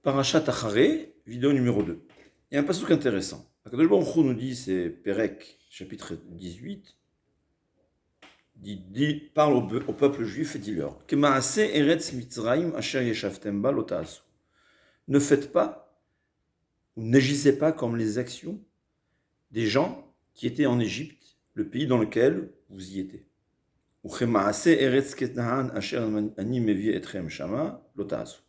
Parashat Acharé, vidéo numéro 2. Il y a un passage intéressant. Akadosh Baruch Hu nous dit, c'est Pérec, chapitre 18, parle au peuple juif et dit-leur Kemaase eretz mitzraim asher yeshavtem ba lo ta'asu. Ne faites pas, ou n'agissez pas comme les actions des gens qui étaient en Égypte, le pays dans lequel vous y étiez. Ou Kemaase eretz Kenaan asher ani mevi etrem shama lo ta'asu.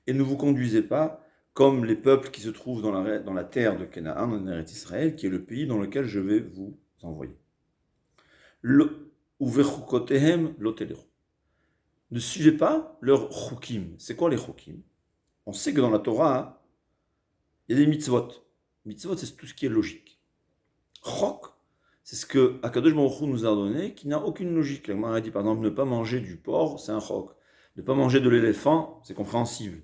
Et ne vous conduisez pas comme les peuples qui se trouvent dans la terre de Canaan, en Eretz Israël, qui est le pays dans lequel je vais vous envoyer. Ne suivez pas leurs chukim. C'est quoi les chukim? On sait que dans la Torah, il y a des mitzvot. Mitzvot, c'est tout ce qui est logique. Chok, c'est ce que Akadosh Baruch Hu nous a donné, qui n'a aucune logique. La Gemara dit par exemple, ne pas manger du porc, c'est un chok. Ne pas manger de l'éléphant, c'est compréhensible.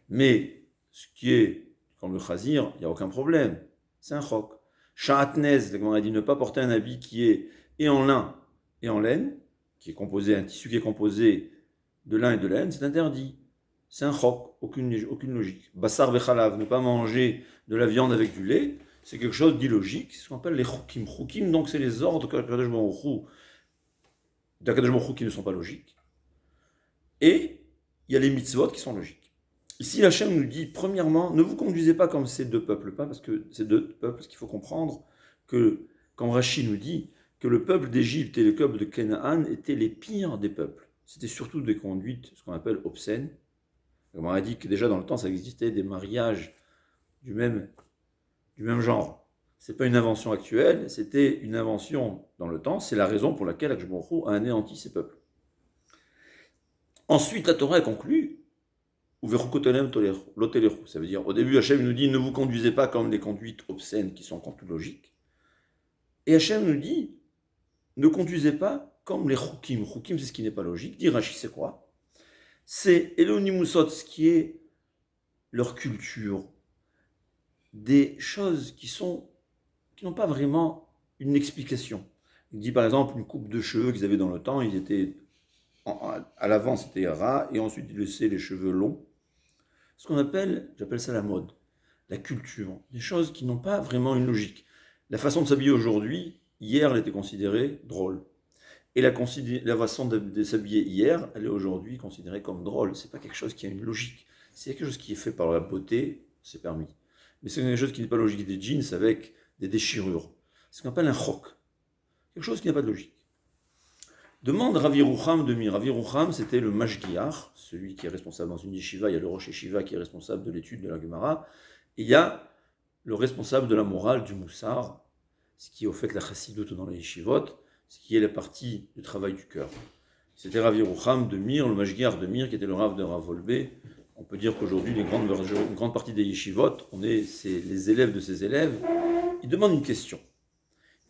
Mais ce qui est comme le chazir, il n'y a aucun problème. C'est un chok. Sha'atnez, la Gemara dit ne pas porter un habit qui est et en lin et en laine, qui est composé, un tissu qui est composé de lin et de laine, c'est interdit. C'est un chok, aucune logique. Bassar vechalav, ne pas manger de la viande avec du lait, c'est quelque chose d'illogique, c'est ce qu'on appelle les chukim. Chukim, donc c'est les ordres d'Akadosh Baruch Hu qui ne sont pas logiques. Et il y a les mitzvot qui sont logiques. Ici, Hachem nous dit, premièrement, ne vous conduisez pas comme ces deux peuples, pas parce que ces deux peuples, parce qu'il faut comprendre que, comme Rashi nous dit, que le peuple d'Égypte et le peuple de Canaan étaient les pires des peuples. C'était surtout des conduites, ce qu'on appelle obscènes. On a dit que déjà dans le temps, ça existait des mariages du même genre. C'est pas une invention actuelle, c'était une invention dans le temps. C'est la raison pour laquelle Akadosh Baruch Hu a anéanti ces peuples. Ensuite, la Torah conclut. Ça veut dire, au début, Hachem nous dit, ne vous conduisez pas comme les conduites obscènes qui sont contre logique. Et Hachem nous dit, ne conduisez pas comme les chukim. Chukim, c'est ce qui n'est pas logique. Dit Rashi, c'est quoi? C'est Elonimusot, ce qui est leur culture. Des choses qui n'ont pas vraiment une explication. Il dit par exemple une coupe de cheveux qu'ils avaient dans le temps, ils étaient, à l'avant c'était ras, et ensuite ils laissaient les cheveux longs. Ce qu'on appelle, j'appelle ça la mode, la culture, des choses qui n'ont pas vraiment une logique. La façon de s'habiller aujourd'hui, hier, elle était considérée drôle. Et la façon de s'habiller hier, elle est aujourd'hui considérée comme drôle. C'est pas quelque chose qui a une logique. C'est quelque chose qui est fait par la beauté, c'est permis. Mais c'est quelque chose qui n'est pas logique, des jeans avec des déchirures. C'est ce qu'on appelle un chok. Quelque chose qui n'a pas de logique. Demande Rav Yerucham de Mir. Rav Yerucham, c'était le mashgiach, celui qui est responsable dans une yeshiva. Il y a le rosh yeshiva qui est responsable de l'étude de la Gemara. Et il y a le responsable de la morale, du moussar, ce qui est au fait la chassidut dans les yeshivot, ce qui est la partie du travail du cœur. C'était Rav Yerucham de Mir, le mashgiach de Mir, qui était le rav de Rav Volbe. On peut dire qu'aujourd'hui, une grande partie des yeshivot, c'est les élèves de ces élèves. Il demande une question.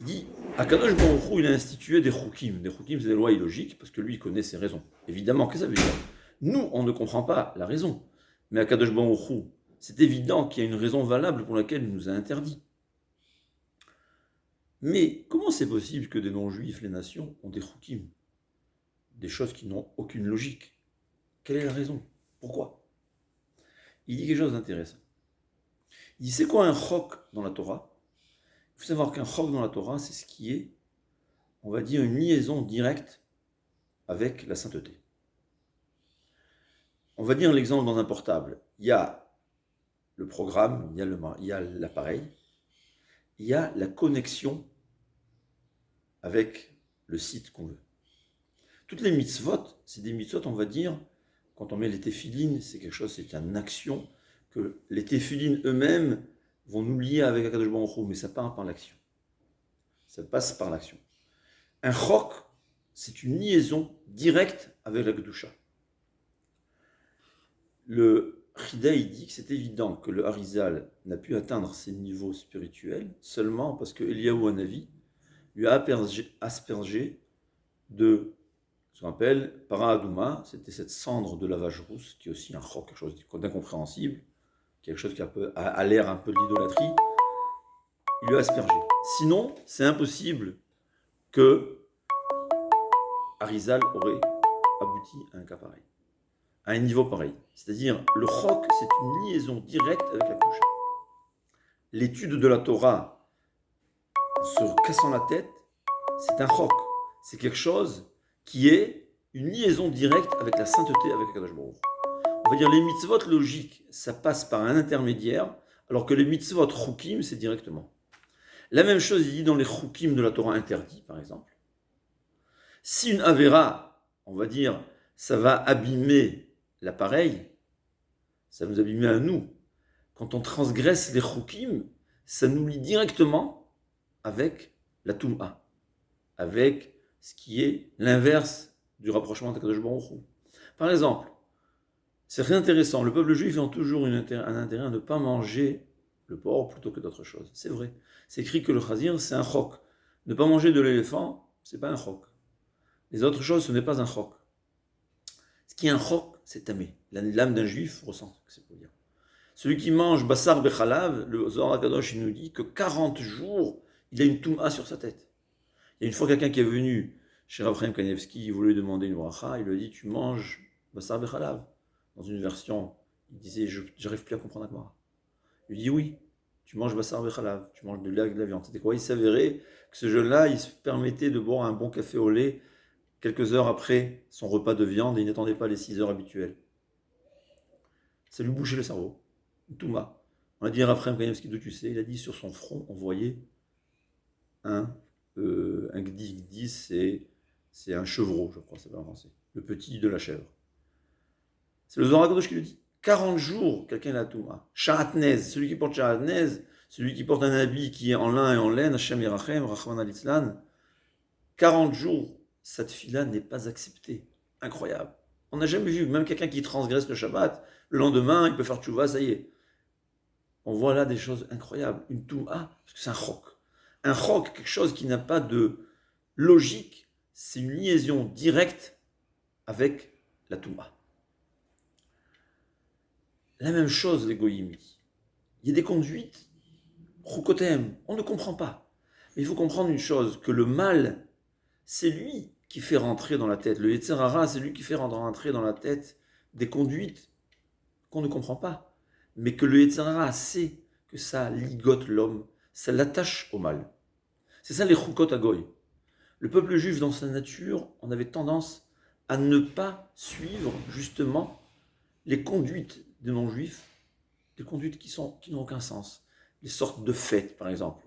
Il dit, Akadosh Baruch Hu, il a institué des chukim. Des chukim, c'est des lois illogiques, parce que lui, il connaît ses raisons. Évidemment, qu'est-ce que ça veut dire? Nous, on ne comprend pas la raison. Mais Akadosh Baruch Hu, c'est évident qu'il y a une raison valable pour laquelle il nous a interdit. Mais comment c'est possible que des non-juifs, les nations, ont des chukim? Des choses qui n'ont aucune logique. Quelle est la raison? Pourquoi? Il dit quelque chose d'intéressant. Il dit, c'est quoi un chok dans la Torah? Il faut savoir qu'un chok dans la Torah, c'est ce qui est, on va dire, une liaison directe avec la sainteté. On va dire l'exemple dans un portable. Il y a le programme, il y a l'appareil, il y a la connexion avec le site qu'on veut. Toutes les mitzvot, c'est des mitzvot, on va dire, quand on met les téphilines, c'est quelque chose, c'est une action, que les téphilines eux-mêmes vont nous lier avec Akadosh Baruch Hu, mais ça part par l'action. Ça passe par l'action. Un chok, c'est une liaison directe avec la Kedusha. Le Chida, il dit que c'est évident que le Harizal n'a pu atteindre ses niveaux spirituels seulement parce que Eliyahu Hanavi lui a aspergé de ce qu'on appelle Para-Adouma, c'était cette cendre de lavage rousse, qui est aussi un chok, quelque chose d'incompréhensible, quelque chose qui a l'air un peu d'idolâtrie, il lui a aspergé. Sinon, c'est impossible que Harizal aurait abouti à un cas pareil. à un niveau pareil. C'est-à-dire, le chok, c'est une liaison directe avec la couche. L'étude de la Torah se cassant la tête, c'est un chok. C'est quelque chose qui est une liaison directe avec la sainteté, avec Akadosh Baruch. On va dire les mitzvot logiques, ça passe par un intermédiaire, alors que les mitzvot chukim, c'est directement. La même chose, il dit dans les chukim de la Torah interdits, par exemple. Si une avéra, on va dire, ça va abîmer l'appareil, ça nous abîmer à nous. Quand on transgresse les chukim, ça nous lie directement avec la tum'a, avec ce qui est l'inverse du rapprochement d'Akadosh Baruch Hu. Par exemple, c'est très intéressant, le peuple juif a toujours un intérêt à ne pas manger le porc plutôt que d'autres choses. C'est vrai. C'est écrit que le chazir, c'est un chok. Ne pas manger de l'éléphant, c'est pas un chok. Les autres choses, ce n'est pas un chok. Ce qui est un chok, c'est tamé. L'âme d'un juif ressent ce que c'est pour dire. Celui qui mange bassar bechalav, le Zohar HaKadosh, il nous dit que 40 jours, il a une touma sur sa tête. Il y a une fois quelqu'un qui est venu chez Rav Chaim Kanievski, il voulait lui demander une bracha, il lui a dit, tu manges bassar bechalav. Dans une version, il disait, j'arrive plus à comprendre la Gemara. Il lui dit, oui, tu manges bassar bechalav, tu manges de la viande. C'était quoi? Il s'avérait que ce jeune-là, il se permettait de boire un bon café au lait quelques heures après son repas de viande et il n'attendait pas les 6 heures habituelles. Ça lui bouchait le cerveau. Touma. On a dit à Rav Chaim Kanievski, d'où tu sais, il a dit sur son front, on voyait un gdi. Gdi, c'est un chevreau, je crois, ça va en français. Le petit de la chèvre. C'est le Zohar HaKadosh qui le dit. 40 jours, quelqu'un a la Touma. Sharatnez, celui qui porte Sharatnez, celui qui porte un habit qui est en lin et en laine, Hashem Yerachem, Rachman Alitzlan, 40 jours, cette fille-là n'est pas acceptée. Incroyable. On n'a jamais vu, même quelqu'un qui transgresse le Shabbat, le lendemain, il peut faire tchouva, ça y est. On voit là des choses incroyables. Une touma, parce que c'est un chok. Un chok, quelque chose qui n'a pas de logique, c'est une liaison directe avec la touma. La même chose, les goyim. Il y a des conduites, chukotem, on ne comprend pas. Mais il faut comprendre une chose, que le mal, c'est lui qui fait rentrer dans la tête. Le Yetzer Hara, c'est lui qui fait rentrer dans la tête des conduites qu'on ne comprend pas. Mais que le Yetzer Hara sait que ça ligote l'homme, ça l'attache au mal. C'est ça les chukot agoy. Le peuple juif, dans sa nature, on avait tendance à ne pas suivre justement les conduites des non-juifs, des conduites qui n'ont aucun sens. Les sortes de fêtes, par exemple.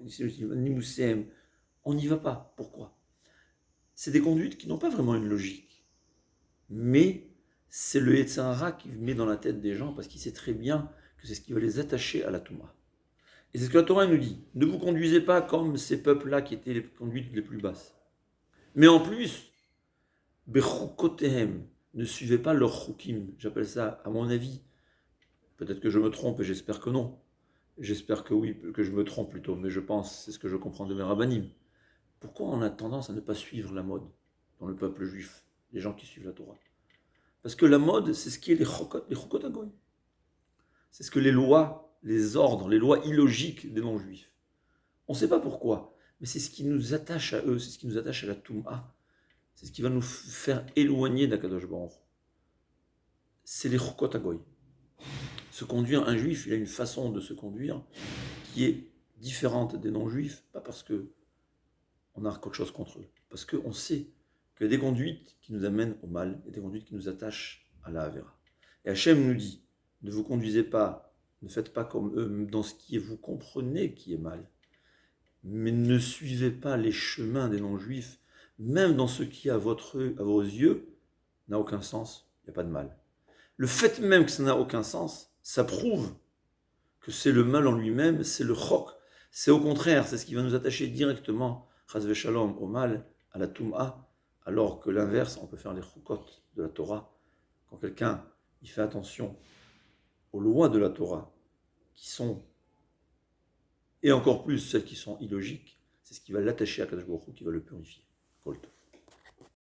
On n'y va pas. Pourquoi? C'est des conduites qui n'ont pas vraiment une logique. Mais c'est le Yetzer Hara qui met dans la tête des gens parce qu'il sait très bien que c'est ce qui va les attacher à la Touma. Et c'est ce que la Torah nous dit. Ne vous conduisez pas comme ces peuples-là qui étaient les conduites les plus basses. Mais en plus, Bechukotehem, ne suivez pas leurs chukim. J'appelle ça, à mon avis, peut-être que je me trompe et j'espère que non. J'espère que oui, que je me trompe plutôt, mais je pense, c'est ce que je comprends de mes rabbanim. Pourquoi on a tendance à ne pas suivre la mode dans le peuple juif, les gens qui suivent la Torah? Parce que la mode, c'est ce qui est les chukot agoy. C'est ce que les lois, les ordres, les lois illogiques des non-juifs. On ne sait pas pourquoi, mais c'est ce qui nous attache à eux, c'est ce qui nous attache à la Touma. C'est ce qui va nous faire éloigner d'Akadosh Baruch. C'est les chukot agoy. Se conduire, un juif, il a une façon de se conduire qui est différente des non-juifs, pas parce que on a quelque chose contre eux, parce qu'on sait qu'il y a des conduites qui nous amènent au mal, et des conduites qui nous attachent à la Havera. Et Hachem nous dit, ne vous conduisez pas, ne faites pas comme eux dans ce qui est, vous comprenez qui est mal, mais ne suivez pas les chemins des non-juifs, même dans ce qui, à vos yeux, n'a aucun sens, il n'y a pas de mal. Le fait même que ça n'a aucun sens, ça prouve que c'est le mal en lui-même, c'est le chok, c'est au contraire, c'est ce qui va nous attacher directement Chas v'shalom, au mal, à la Touma, alors que l'inverse, on peut faire les chukot de la Torah. Quand quelqu'un il fait attention aux lois de la Torah, qui sont, et encore plus celles qui sont illogiques, c'est ce qui va l'attacher à Kadosh Baruch Hu, qui va le purifier. Kol Tov.